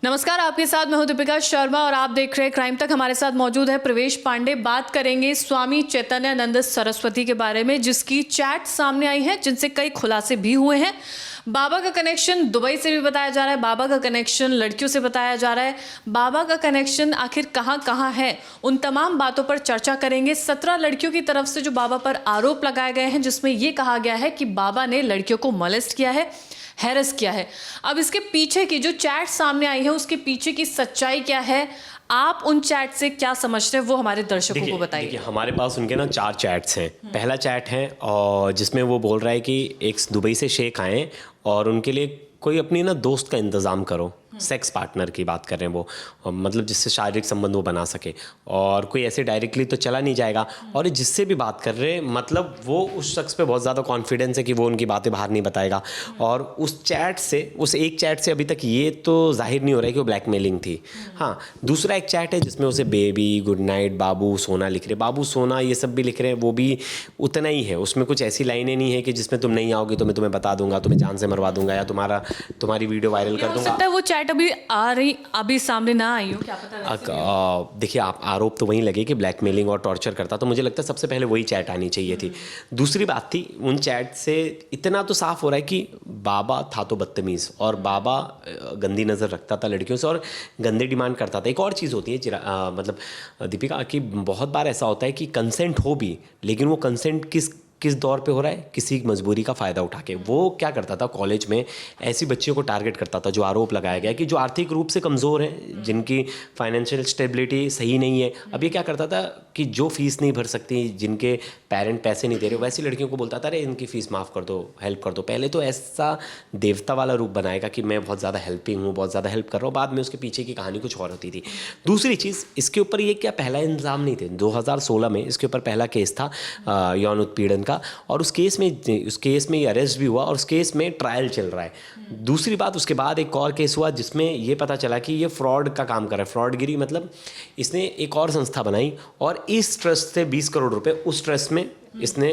नमस्कार, आपके साथ मैं हूं दीपिका शर्मा और आप देख रहे हैं क्राइम तक। हमारे साथ मौजूद है प्रवेश पांडे। बात करेंगे स्वामी चैतन्यानंद सरस्वती के बारे में, जिसकी चैट सामने आई है, जिनसे कई खुलासे भी हुए हैं। बाबा का कनेक्शन दुबई से भी बताया जा रहा है, बाबा का कनेक्शन लड़कियों से बताया जा रहा है। बाबा का कनेक्शन आखिर कहाँ कहाँ है, उन तमाम बातों पर चर्चा करेंगे। 17 लड़कियों की तरफ से जो बाबा पर आरोप लगाए गए हैं, जिसमें ये कहा गया है कि बाबा ने लड़कियों को मोलेस्ट किया है, हैरेस किया है। अब इसके पीछे की जो चैट सामने आई है, उसके पीछे की सच्चाई क्या है, आप उन चैट से क्या समझते हैं, वो हमारे दर्शकों को बताइए। देखिए, हमारे पास उनके ना 4 चैट्स हैं। पहला चैट है और जिसमें वो बोल रहा है कि एक दुबई से शेख आए और उनके लिए कोई अपनी ना दोस्त का इंतज़ाम करो। सेक्स पार्टनर की बात कर रहे हैं वो, मतलब जिससे शारीरिक संबंध वो बना सके, और कोई ऐसे डायरेक्टली तो चला नहीं जाएगा। और जिससे भी बात कर रहे हैं, मतलब वो उस शख्स पे बहुत ज़्यादा कॉन्फिडेंस है कि वो उनकी बातें बाहर नहीं बताएगा। और उस चैट से, उस एक चैट से अभी तक ये तो जाहिर नहीं हो रहा है कि वो ब्लैकमेलिंग थी। हाँ, दूसरा एक चैट है जिसमें उसे बेबी, गुड नाइट, बाबू, सोना लिख रहे। बाबू, सोना ये सब भी लिख रहे हैं, वो भी उतना ही है। उसमें कुछ ऐसी लाइनें नहीं है कि जिसमें तुम नहीं आओगे तो मैं तुम्हें बता दूंगा, तुम्हें जान से मरवा दूंगा, या तुम्हारी वीडियो वायरल कर दूंगा। सकता है वो चैट अभी सामने ना आई हो, क्या पता। देखिए, आप आरोप तो वहीं लगे कि ब्लैकमेलिंग और टॉर्चर करता, तो मुझे लगता है सबसे पहले वही चैट आनी चाहिए थी। दूसरी बात थी, उन चैट से इतना तो साफ हो रहा है कि बाबा था तो बदतमीज़, और बाबा गंदी नज़र रखता था लड़कियों से और गंदे डिमांड करता था। एक और चीज़ होती है मतलब दीपिका, कि बहुत बार ऐसा होता है कि कंसेंट हो भी, लेकिन वो कंसेंट किस दौर पे हो रहा है, किसी मजबूरी का फ़ायदा उठा के। वो क्या करता था, कॉलेज में ऐसी बच्चियों को टारगेट करता था जो आरोप लगाया गया कि जो आर्थिक रूप से कमज़ोर हैं, जिनकी फाइनेंशियल स्टेबिलिटी सही नहीं है। अब ये क्या करता था कि जो फीस नहीं भर सकती, जिनके पेरेंट पैसे नहीं दे रहे, वैसी लड़कियों को बोलता था, अरे इनकी फ़ीस माफ़ कर दो, हेल्प कर दो। पहले तो ऐसा देवता वाला रूप बनाएगा कि मैं बहुत ज़्यादा हेल्पिंग हूँ, बहुत ज़्यादा हेल्प कर रहा हूँ, बाद में उसके पीछे की कहानी कुछ और होती थी। दूसरी चीज़, इसके ऊपर ये क्या पहला इल्ज़ाम नहीं थे। 2016 में इसके ऊपर पहला केस था यौन उत्पीड़न का, और उस केस में ये अरेस्ट भी हुआ और उस केस में ट्रायल चल रहा है। दूसरी बात, उसके बाद एक और केस हुआ जिसमें ये पता चला कि ये फ्रॉड का काम कर रहा है। फ्रॉडगिरी मतलब इसने एक और संस्था बनाई और इस ट्रस्ट से 20 करोड़ रुपए उस ट्रस्ट में इसने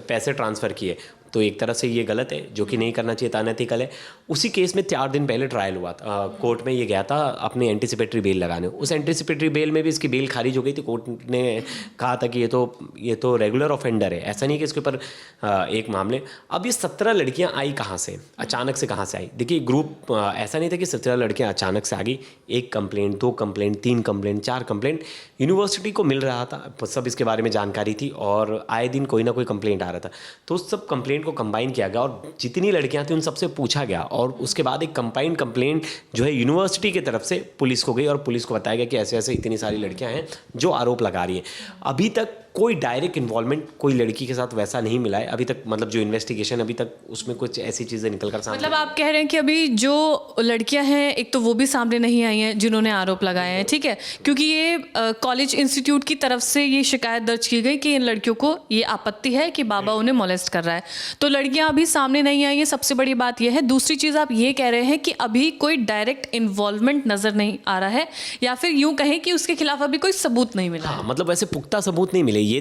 पैसे ट्रांसफ़र किए। तो एक तरह से ये गलत है, जो कि नहीं करना चाहिए था, अनएथिकल है। उसी केस में 4 दिन पहले ट्रायल हुआ था। कोर्ट में ये गया था अपनी एंटीसिपेटरी बेल लगाने। उस एंटीसिपेटरी बेल में भी इसकी बेल खारिज हो गई थी। कोर्ट ने कहा था कि ये तो रेगुलर ऑफेंडर है, ऐसा नहीं कि इसके ऊपर एक मामले। अब ये 17 लड़कियां आई कहाँ से, अचानक से कहाँ से आई? देखिए, ग्रुप ऐसा नहीं था कि 17 लड़कियाँ अचानक से आ गई। 1 complaint, 2 complaint, 3 complaint, 4 complaint university को मिल रहा था, सब इसके बारे में जानकारी थी, और आए दिन कोई ना कोई कंप्लेंट आ रहा था। तो उस सब कंप्लेंट को कंबाइन किया गया और जितनी लड़कियां थी उन सबसे पूछा गया, और उसके बाद एक कंबाइंड कंप्लेंट जो है यूनिवर्सिटी की तरफ से पुलिस को गई, और पुलिस को बताया गया कि ऐसे ऐसे इतनी सारी लड़कियां हैं जो आरोप लगा रही हैं। अभी तक कोई डायरेक्ट इन्वॉल्वमेंट कोई लड़की के साथ वैसा नहीं मिला है अभी तक। मतलब जो इन्वेस्टिगेशन अभी तक, उसमें कुछ ऐसी चीज़ें निकल कर सामने, मतलब आप कह रहे हैं कि अभी जो लड़कियां हैं, एक तो वो भी सामने नहीं आई हैं जिन्होंने आरोप लगाए हैं, ठीक है, क्योंकि ये कॉलेज इंस्टीट्यूट की तरफ से ये शिकायत दर्ज की गई कि इन लड़कियों को ये आपत्ति है कि बाबा उन्हें मोलेस्ट कर रहा है। तो लड़कियां अभी सामने नहीं आई हैं, सबसे बड़ी बात यह है। दूसरी चीज़, आप ये कह रहे हैं कि अभी कोई डायरेक्ट इन्वॉल्वमेंट नज़र नहीं आ रहा है, या फिर यूँ कहें कि उसके खिलाफ अभी कोई सबूत नहीं मिला। हाँ, मतलब ऐसे पुख्ता सबूत नहीं मिले। ये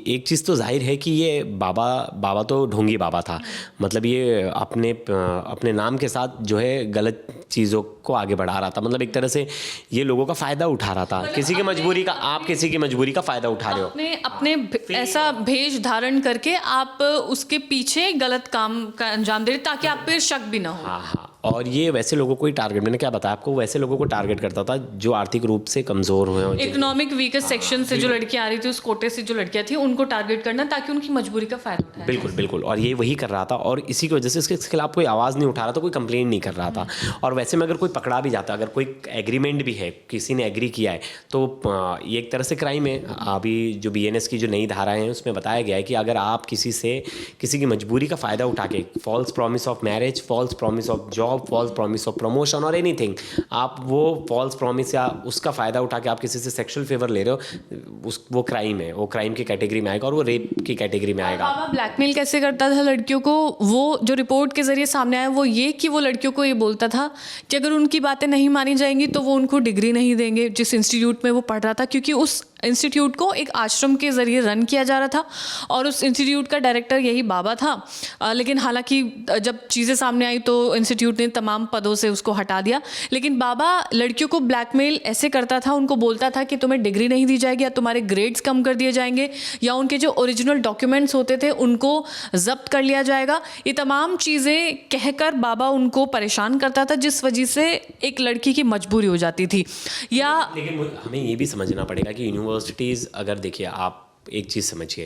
एक चीज़ तो जाहिर है कि ये बाबा तो ढोंगी बाबा था। मतलब ये अपने नाम के साथ जो है गलत चीज़ों को आगे बढ़ा रहा था। मतलब एक तरह से ये लोगों का फ़ायदा उठा रहा था, किसी की मजबूरी का। आप किसी की मजबूरी का फ़ायदा उठा रहे हो, अपने ऐसा भेष धारण करके आप उसके पीछे गलत काम का अंजाम दे रहे, ताकि आप पे शक भी ना हो। हाँ। और ये वैसे लोगों को ही टारगेट, मैंने क्या बताया आपको, वैसे लोगों को टारगेट करता था जो आर्थिक रूप से कमज़ोर हुए हैं, इकोनॉमिक वीकेस्ट सेक्शन से जो लड़कियां आ रही थी, उस कोटे से जो लड़कियां थी, उनको टारगेट करना ताकि उनकी मजबूरी का फायदा उठाए। बिल्कुल। और ये वही कर रहा था, और इसी की वजह से इसके खिलाफ कोई आवाज़ नहीं उठा रहा था, कोई कंप्लेंट नहीं कर रहा था। और वैसे में अगर कोई पकड़ा भी जाता, अगर कोई एग्रीमेंट भी है, किसी ने एग्री किया है, तो ये एक तरह से क्राइम है। अभी जो BNS की जो नई धाराएं हैं उसमें बताया गया है कि अगर आप किसी की मजबूरी का फ़ायदा उठा के, false promise of marriage, false promise of job, false promise of promotion और एनीथिंग, आप वो फॉल्स प्रॉमिस या उसका फ़ायदा उठा के आप किसी से सेक्सुअल फेवर ले रहे हो, वो क्राइम है, वो क्राइम की कैटेगरी में आएगा, और वो रेप की कैटेगरी में आएगा। बाबा ब्लैकमेल कैसे करता था लड़कियों को? वो जो रिपोर्ट के जरिए सामने आया वो ये कि वो लड़कियों को ये बोलता था कि अगर उनकी बातें नहीं मानी जाएंगी तो वो उनको डिग्री नहीं देंगे जिस इंस्टीट्यूट में वो पढ़ रहा था, क्योंकि उस इंस्टीट्यूट को एक आश्रम के ज़रिए रन किया जा रहा था और उस इंस्टीट्यूट का डायरेक्टर यही बाबा था। लेकिन हालांकि जब चीज़ें सामने आई तो इंस्टीट्यूट ने तमाम पदों से उसको हटा दिया। लेकिन बाबा लड़कियों को ब्लैकमेल ऐसे करता था, उनको बोलता था कि तुम्हें डिग्री नहीं दी जाएगी या तुम्हारे ग्रेड्स कम कर दिए जाएंगे या उनके जो ओरिजिनल डॉक्यूमेंट्स होते थे उनको जब्त कर लिया जाएगा। ये तमाम चीज़ें कहकर बाबा उनको परेशान करता था, जिस वजह से एक लड़की की मजबूरी हो जाती थी। या लेकिन हमें ये भी समझना पड़ेगा कि यूनिवर्सिटीज़, अगर देखिए आप एक चीज़ समझिए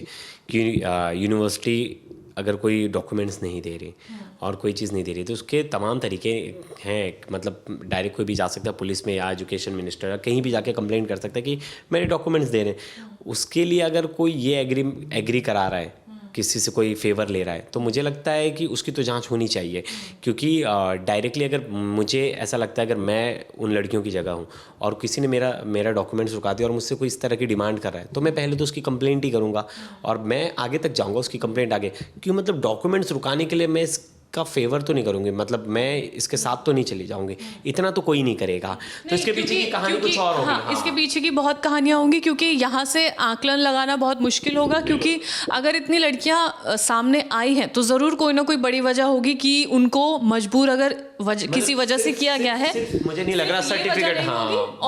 कि यूनिवर्सिटी अगर कोई डॉक्यूमेंट्स नहीं दे रही और कोई चीज़ नहीं दे रही तो उसके तमाम तरीके हैं। मतलब डायरेक्ट कोई भी जा सकता है पुलिस में या एजुकेशन मिनिस्टर या कहीं भी जाके कंप्लेंट कर सकता है कि मेरे डॉक्यूमेंट्स दे रहे हैं। उसके लिए अगर कोई ये एग्री करा रहा है, किसी से कोई फेवर ले रहा है, तो मुझे लगता है कि उसकी तो जांच होनी चाहिए। क्योंकि डायरेक्टली अगर मुझे ऐसा लगता है अगर मैं उन लड़कियों की जगह हूँ और किसी ने मेरा डॉक्यूमेंट्स रुका दिया और मुझसे कोई इस तरह की डिमांड कर रहा है तो मैं पहले तो उसकी कंप्लेंट ही करूँगा और मैं आगे तक जाऊँगा उसकी कंप्लेंट आगे। क्यों? मतलब डॉक्यूमेंट्स रुकाने के लिए मैं का फेवर तो नहीं करूँगी, मतलब मैं इसके साथ तो नहीं चली जाऊँगी, इतना तो कोई नहीं करेगा। तो इसके पीछे की कहानी कुछ और होगी। हाँ, इसके पीछे की बहुत कहानियाँ होंगी क्योंकि यहाँ से आकलन लगाना बहुत मुश्किल होगा। क्योंकि अगर इतनी लड़कियाँ सामने आई हैं तो ज़रूर कोई ना कोई बड़ी वजह होगी कि उनको मजबूर अगर किसी वजह से किया गया है। मुझे नहीं लग रहा सर्टिफिकेट, हाँ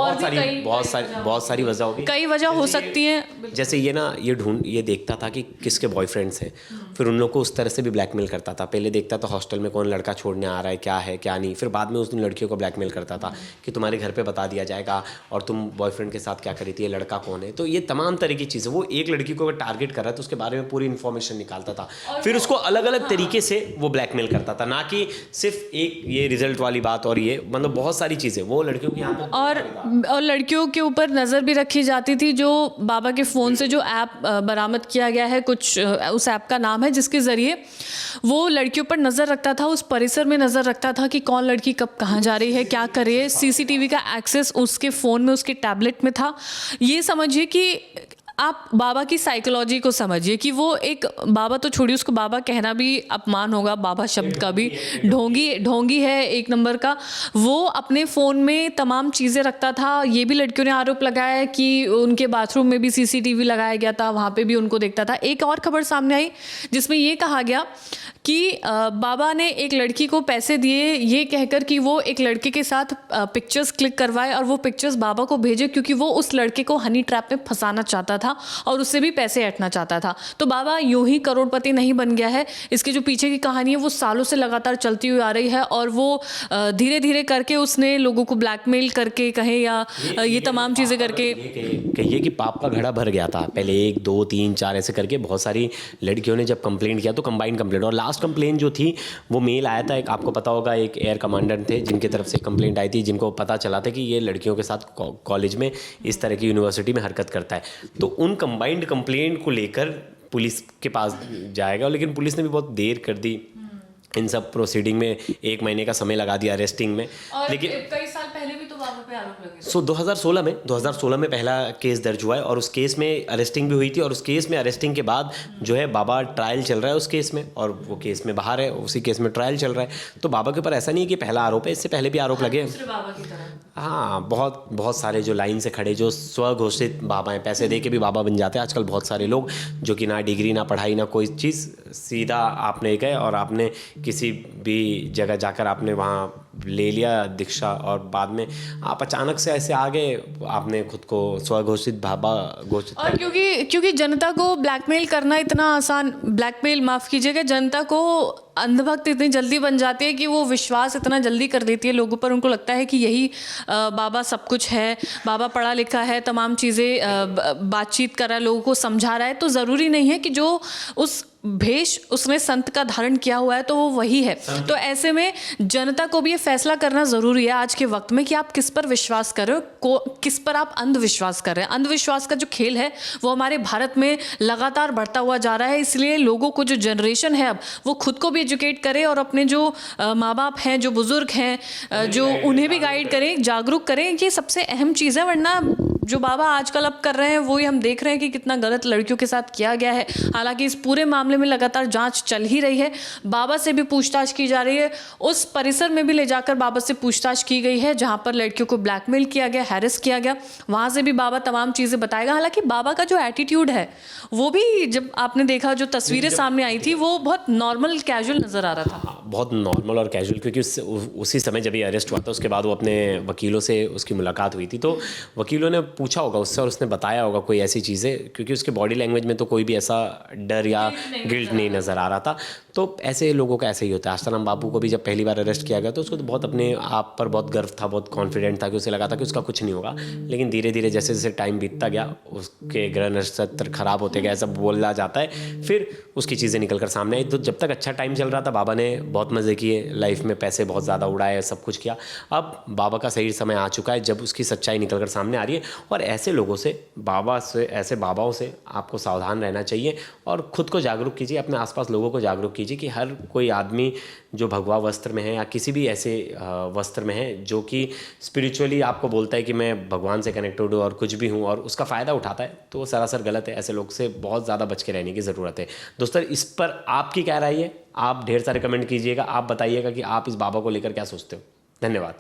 बहुत सारी वजह होगी, कई वजह हो सकती हैं। जैसे ये देखता था कि किसके बॉयफ्रेंड्स हैं, फिर उन लोग को उस तरह से भी ब्लैकमेल करता था। पहले देखता था हॉस्टल में कौन लड़का छोड़ने आ रहा है क्या नहीं, फिर बाद में उस दिन लड़कियों को ब्लैकमेल करता था कि तुम्हारे घर पे बता दिया जाएगा और तुम बॉयफ्रेंड के साथ क्या करी थी, ये लड़का कौन है। तो ये तमाम तरह की चीज़ें, वो एक लड़की को अगर टारगेट कर रहा है तो उसके बारे में पूरी इन्फॉर्मेशन निकालता था, फिर उसको अलग अलग तरीके से वो ब्लैकमेल करता था, ना कि सिर्फ एक ये रिजल्ट वाली बात। और ये मतलब बहुत सारी चीज़ें वो लड़कियों की यहाँ और लड़कियों के ऊपर नज़र भी रखी जाती थी। जो बाबा के फ़ोन से जो ऐप बरामद किया गया है, कुछ उस ऐप का नाम है जिसके ज़रिए वो लड़कियों पर नज़र रखता था, उस परिसर में नज़र रखता था कि कौन लड़की कब कहाँ जा रही है, क्या कर रही है। सीसीटीवी का एक्सेस उसके फ़ोन में, उसके टैबलेट में था। ये समझिए कि आप बाबा की साइकोलॉजी को समझिए कि वो एक, बाबा तो छोड़िए, उसको बाबा कहना भी अपमान होगा, बाबा शब्द का भी, ढोंगी है एक नंबर का। वो अपने फ़ोन में तमाम चीज़ें रखता था। ये भी लड़कियों ने आरोप लगाया है कि उनके बाथरूम में भी सीसीटीवी लगाया गया था, वहाँ पे भी उनको देखता था। एक और खबर सामने आई जिसमें ये कहा गया कि बाबा ने एक लड़की को पैसे दिए ये कहकर कि वो एक लड़के के साथ पिक्चर्स क्लिक करवाए और वो पिक्चर्स बाबा को भेजे, क्योंकि वो उस लड़के को हनी ट्रैप में फंसाना चाहता था और उससे भी पैसे ऐंठना चाहता था। तो बाबा यूं ही करोड़पति नहीं बन गया है। इसके जो पीछे की कहानी है वो सालों से लगातार चलती हुई आ रही है और वो धीरे धीरे करके उसने लोगों को ब्लैकमेल करके कहे या ये तमाम चीज़ें करके, कहिए कि पाप का घड़ा भर गया था। पहले 1 2 3 4 ऐसे करके बहुत सारी लड़कियों ने जब कंप्लेंट किया तो कंबाइंड कंप्लेंट, और लास्ट कंप्लेंट जो थी वो मेल आया था, एक आपको पता होगा एक एयर कमांडर थे जिनकी तरफ से कंप्लेंट आई थी, जिनको पता चला था कि ये लड़कियों के साथ कॉलेज में इस तरह की यूनिवर्सिटी में हरकत करता है। तो उन कंबाइंड कंप्लेंट को लेकर पुलिस के पास जाएगा, लेकिन पुलिस ने भी बहुत देर कर दी इन सब प्रोसीडिंग में, 1 महीने का समय लगा दिया अरेस्टिंग में। और लेकिन कई साल पहले भी तो बाबा पे आरोप लगे। 2016 में पहला केस दर्ज हुआ है और उस केस में अरेस्टिंग भी हुई थी, और उस केस में अरेस्टिंग के बाद जो है बाबा ट्रायल चल रहा है उस केस में, और वो केस में बाहर है, उसी केस में ट्रायल चल रहा है। तो बाबा के ऊपर ऐसा नहीं है कि पहला आरोप है, इससे पहले भी आरोप लगे। बाबा की तरह हाँ, बहुत सारे जो लाइन से खड़े जो स्वघोषित बाबा हैं, पैसे दे के भी बाबा बन जाते हैं आजकल बहुत सारे लोग, जो कि ना डिग्री ना पढ़ाई ना कोई चीज़, सीधा आपने गए और आपने किसी भी जगह जाकर आपने वहाँ ले लिया दीक्षा और बाद में आप अचानक से ऐसे आ गए, आपने खुद को स्वघोषित बाबा घोषित। और क्योंकि जनता को ब्लैकमेल करना इतना आसान, ब्लैकमेल माफ़ कीजिएगा, जनता को अंधभक्त इतनी जल्दी बन जाती है कि वो विश्वास इतना जल्दी कर देती है लोगों पर। उनको लगता है कि यही बाबा सब कुछ है, बाबा पढ़ा लिखा है, तमाम चीज़ें बातचीत कर रहा है, लोगों को समझा रहा है। तो ज़रूरी नहीं है कि जो उस भेष उसने संत का धारण किया हुआ है तो वो वही है। तो ऐसे में जनता को भी ये फैसला करना ज़रूरी है आज के वक्त में कि आप किस पर विश्वास कर रहे हो, किस पर आप अंधविश्वास कर रहे हैं। अंधविश्वास का जो खेल है वो हमारे भारत में लगातार बढ़ता हुआ जा रहा है। इसलिए लोगों को, जो जनरेशन है अब, वो खुद को भी एजुकेट करे और अपने जो माँ बाप हैं, जो बुज़ुर्ग हैं, जो उन्हें भी गाइड करें, जागरूक करें। ये सबसे अहम चीज़ है, वरना जो बाबा आजकल अब कर रहे हैं वही हम देख रहे हैं कि कितना गलत लड़कियों के साथ किया गया है। हालांकि इस पूरे मामले में लगातार जांच चल ही रही है, बाबा से भी पूछताछ की जा रही है। उस परिसर में भी ले जाकर बाबा से पूछताछ की गई है जहां पर लड़कियों को ब्लैकमेल किया गया, हैरेस किया गया। वहां से भी बाबा तमाम चीज़ें बताएगा। हालांकि बाबा का जो एटीट्यूड है वो भी, जब आपने देखा जो तस्वीरें सामने आई थी, वो बहुत नॉर्मल कैजुअल नजर आ रहा था। हाँ, बहुत नॉर्मल और कैजुअल, क्योंकि उसी समय जब ये अरेस्ट हुआ था उसके बाद वो अपने वकीलों से उसकी मुलाकात हुई थी, तो वकीलों ने पूछा होगा उससे और उसने बताया होगा कोई ऐसी चीज़ें, क्योंकि उसके बॉडी लैंग्वेज में तो कोई भी ऐसा डर या गिल्ट नहीं नज़र आ रहा था। तो ऐसे लोगों का ऐसे ही होता है। आसाराम बापू को भी जब पहली बार अरेस्ट किया गया तो उसको तो बहुत अपने आप पर बहुत गर्व था, बहुत कॉन्फिडेंट था कि उसे लगा था कि उसका कुछ नहीं होगा। लेकिन धीरे धीरे जैसे जैसे टाइम बीतता गया, उसके ग्रह नक्षत्र खराब होते गए, ऐसा बोला जाता है, फिर उसकी चीज़ें निकल कर सामने आई। तो जब तक अच्छा टाइम चल रहा था बाबा ने बहुत मज़े किए, लाइफ में पैसे बहुत ज़्यादा उड़ाए, सब कुछ किया। अब बाबा का सही समय आ चुका है जब उसकी सच्चाई निकल कर सामने आ रही है। और ऐसे लोगों से, ऐसे बाबाओं से आपको सावधान रहना चाहिए और ख़ुद को जागरूक कीजिए, अपने आसपास लोगों को जागरूक कीजिए कि हर कोई आदमी जो भगवा वस्त्र में है या किसी भी ऐसे वस्त्र में है जो कि स्पिरिचुअली आपको बोलता है कि मैं भगवान से कनेक्टेड हूँ और कुछ भी हूँ और उसका फ़ायदा उठाता है, तो वो सरासर गलत है। ऐसे लोग से बहुत ज़्यादा बच के रहने की ज़रूरत है। दोस्तों, इस पर आपकी क्या राय है? आप ढेर सारे कमेंट कीजिएगा, आप बताइएगा कि आप इस बाबा को लेकर क्या सोचते हो। धन्यवाद।